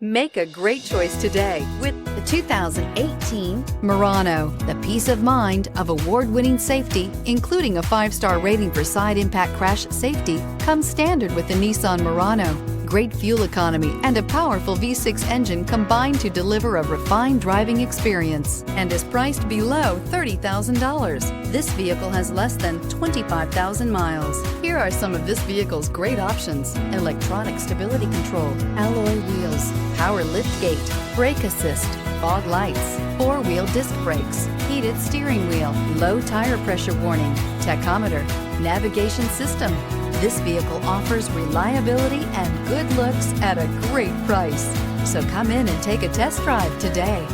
Make a great choice today with The 2018 Murano. The peace of mind of award-winning safety, including a 5-star rating for side impact crash safety, comes standard with the Nissan Murano. Great fuel economy and a powerful V6 engine combine to deliver a refined driving experience and is priced below $30,000. This vehicle has less than 25,000 miles. Here are some of this vehicle's great options: electronic stability control, alloy wheels, power liftgate, brake assist, fog lights, 4-wheel disc brakes, heated steering wheel, low tire pressure warning, tachometer, navigation system. This vehicle offers reliability and good looks at a great price. So come in and take a test drive today.